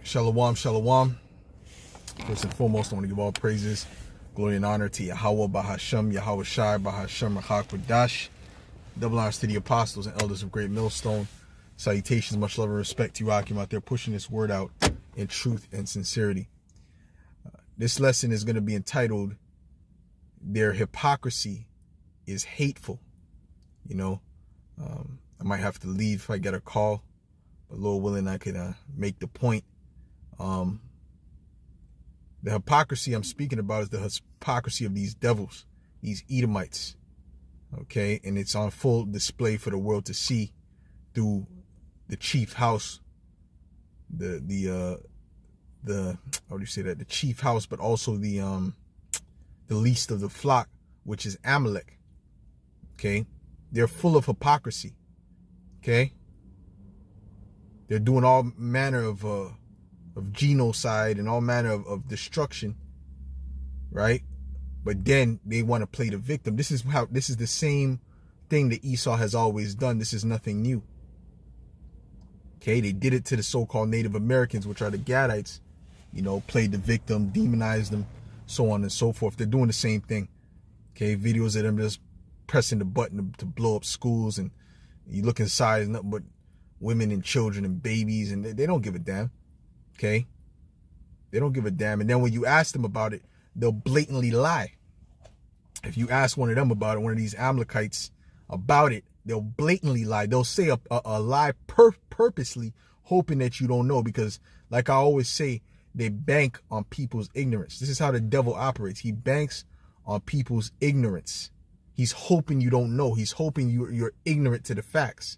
Shalom, shalom. First and foremost, I want to give all praises, glory, and honor to Yahweh, Bahashem, Yahweh Shai, Bahashem, Rachak, double honors to the apostles and elders of Great Millstone. Salutations, much love and respect to you, Akim, out there pushing this word out in truth and sincerity. This lesson is going to be entitled, Their Hypocrisy is Hateful. I might have to leave if I get a call, but Lord willing, I can make the point. The hypocrisy I'm speaking about is the hypocrisy of these devils, these Edomites. Okay, and it's on full display for the world to see through the chief house, the how do you say that? The chief house, but also the least of the flock, which is Amalek. Okay, they're full of hypocrisy. Okay, they're doing all manner of genocide and all manner of destruction, right? But then they want to play the victim. This is the same thing that Esau has always done. This is nothing new. Okay, they did it to the so-called Native Americans, which are the Gadites, played the victim, demonized them, so on and so forth. They're doing the same thing. Okay, videos of them just pressing the button to blow up schools, and you look inside, it's nothing but women and children and babies, and they don't give a damn. Okay, they don't give a damn. And then when you ask them about it, they'll blatantly lie. If you ask one of them about it, one of these Amalekites about it, they'll blatantly lie. They'll say a lie purposely, hoping that you don't know, because like I always say, they bank on people's ignorance. This is how the devil operates. He banks on people's ignorance. He's hoping you don't know. He's hoping you're ignorant to the facts.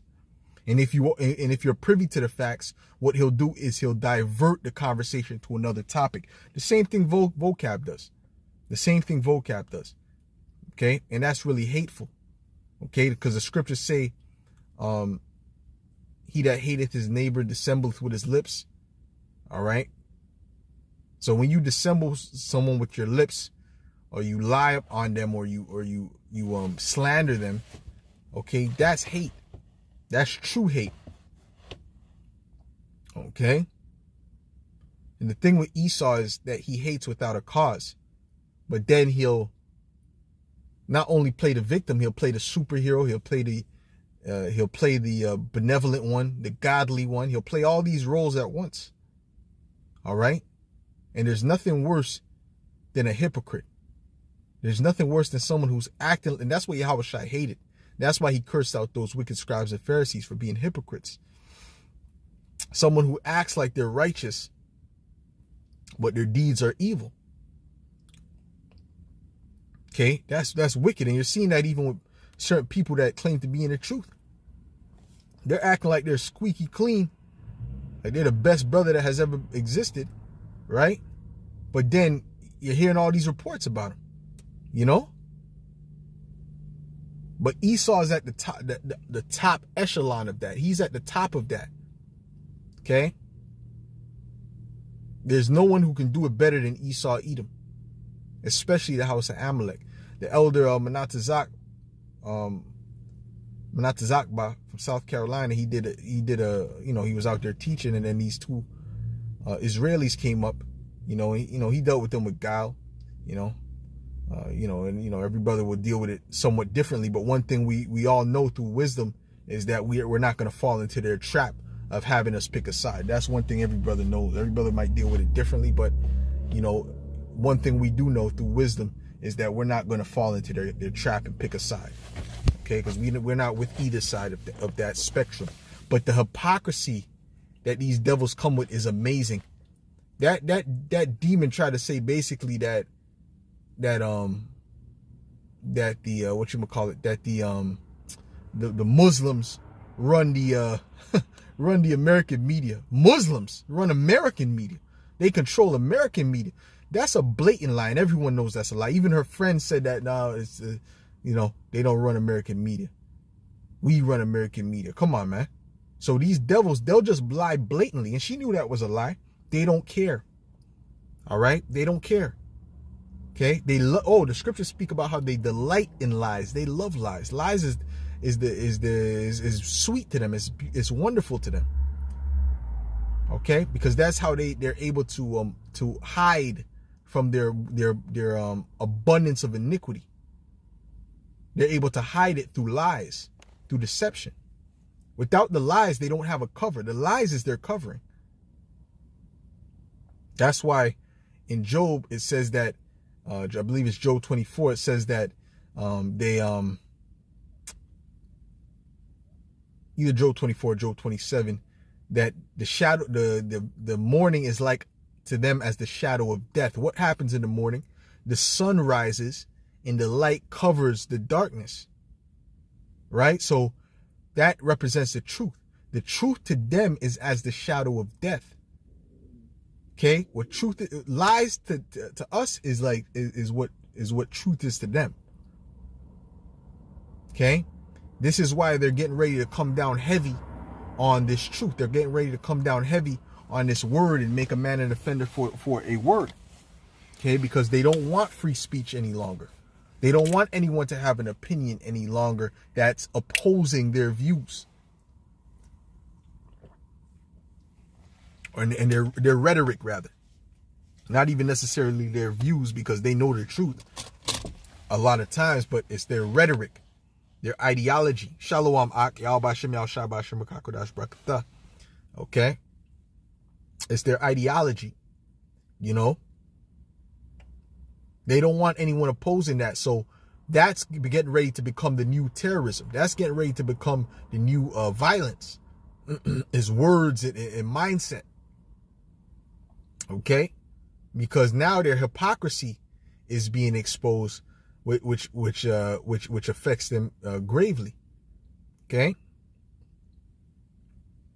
And if you're privy to the facts, what he'll do is he'll divert the conversation to another topic. The same thing vocab does. The same thing vocab does. Okay, and that's really hateful. Okay, because the scriptures say, he that hateth his neighbor dissembleth with his lips. All right. So when you dissemble someone with your lips, or you lie on them, or you slander them, okay, that's hate. That's true hate. Okay. And the thing with Esau is that he hates without a cause. But then he'll not only play the victim, he'll play the superhero, he'll play the benevolent one, the godly one. He'll play all these roles at once. All right? And there's nothing worse than a hypocrite. There's nothing worse than someone who's acting, and that's what Yahweh Shai hated. That's why he cursed out those wicked scribes and Pharisees for being hypocrites. Someone who acts like they're righteous, but their deeds are evil. Okay, that's wicked. And you're seeing that even with certain people that claim to be in the truth. They're acting like they're squeaky clean, like they're the best brother that has ever existed, right? But then you're hearing all these reports about them, But Esau is at the top, the top echelon of that. He's at the top of that. Okay? There's no one who can do it better than Esau Edom, especially the house of Amalek. The elder Menatazak from South Carolina, he was out there teaching, and then these two Israelis came up. He dealt with them with guile, and every brother will deal with it somewhat differently. But one thing we all know through wisdom is that we're not going to fall into their trap of having us pick a side. That's one thing every brother knows. Every brother might deal with it differently, but one thing we do know through wisdom is that we're not going to fall into their trap and pick a side. Okay, because we're not with either side of that spectrum. But the hypocrisy that these devils come with is amazing. That demon tried to say basically that the Muslims run the run the American media. Muslims run American media. They control American media. That's a blatant lie, and everyone knows that's a lie. Even her friend said that. No, it's they don't run American media. We run American media. Come on, man. So these devils, they'll just lie blatantly, and she knew that was a lie. They don't care. All right, they don't care. Okay, the scriptures speak about how they delight in lies. They love lies. Lies is sweet to them. It's wonderful to them. Okay, because that's how they're able to hide from their abundance of iniquity. They're able to hide it through lies, through deception. Without the lies, they don't have a cover. The lies is their covering. That's why in Job it says that I believe it's Job 24. It says that either Job 24 or Job 27, that the shadow, the morning is like to them as the shadow of death. What happens in the morning? The sun rises and the light covers the darkness, right? So that represents the truth. The truth to them is as the shadow of death. Okay, what truth lies to us is like is what truth is to them. Okay, this is why they're getting ready to come down heavy on this truth. They're getting ready to come down heavy on this word and make a man an offender for a word. Okay, because they don't want free speech any longer. They don't want anyone to have an opinion any longer that's opposing their views. And their rhetoric, rather. Not even necessarily their views, because they know the truth a lot of times, but it's their rhetoric, their ideology. Shalom ak, okay? It's their ideology, you know? They don't want anyone opposing that. So that's getting ready to become the new terrorism. That's getting ready to become the new violence. Is words and mindset. Okay? Because now their hypocrisy is being exposed, which affects them gravely. Okay?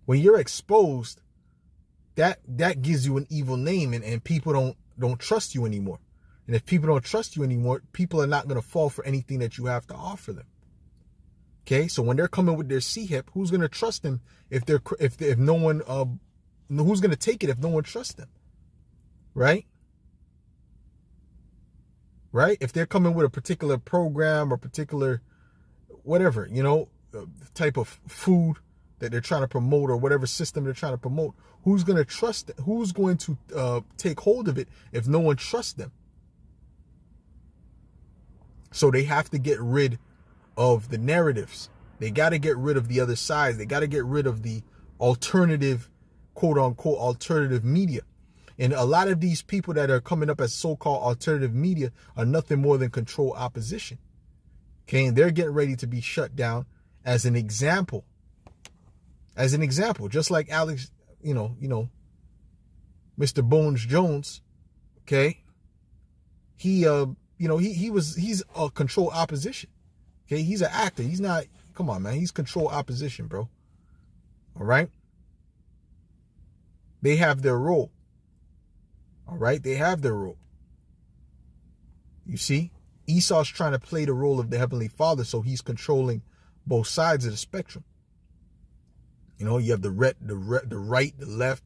When you're exposed, that gives you an evil name, and people don't trust you anymore. And if people don't trust you anymore, people are not going to fall for anything that you have to offer them. Okay, so when they're coming with their C-hip, who's going to trust them if no one who's going to take it if no one trusts them? Right? Right? If they're coming with a particular program or particular whatever, type of food that they're trying to promote, or whatever system they're trying to promote, who's going to trust it? Who's going to take hold of it if no one trusts them? So they have to get rid of the narratives. They got to get rid of the other sides. They got to get rid of the alternative, quote unquote, alternative media. And a lot of these people that are coming up as so-called alternative media are nothing more than control opposition. Okay, and they're getting ready to be shut down as an example. As an example, just like Alex, Mr. Bones Jones, okay? He's a control opposition. Okay, he's an actor. He's not, come on, man. He's control opposition, bro. All right? They have their role. All right? They have their role. You see? Esau's trying to play the role of the Heavenly Father, so he's controlling both sides of the spectrum. You have the right, the left,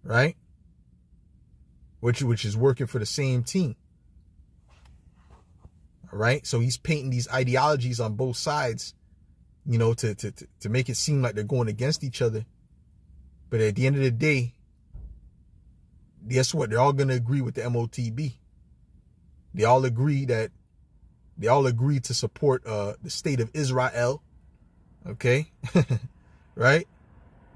right? Which is working for the same team. All right? So he's painting these ideologies on both sides, to make it seem like they're going against each other. But at the end of the day, guess what? They're all going to agree with the MOTB. They all agree to support the state of Israel. Okay? Right?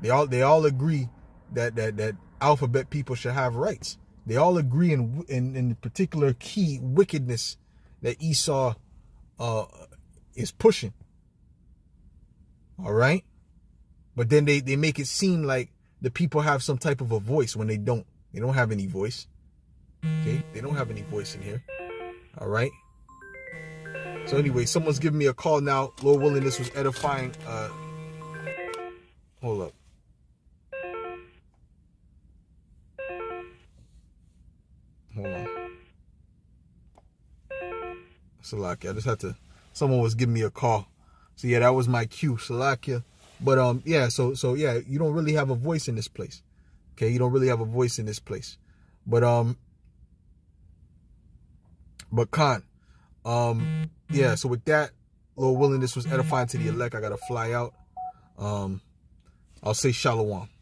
They all agree that alphabet people should have rights. They all agree in the particular key wickedness that Esau is pushing. All right? But then they make it seem like the people have some type of a voice when they don't. They don't have any voice. Okay? They don't have any voice in here. All right? So anyway, someone's giving me a call now. Lord willing, this was edifying. Hold up. Hold on. Salakia. I just had to, someone was giving me a call. So yeah, that was my cue, Salakia. But yeah, so yeah, you don't really have a voice in this place. Okay, you don't really have a voice in this place. But Khan, yeah, so with that, Lord willing, this was edifying to the elect. I gotta fly out. I'll say shalom.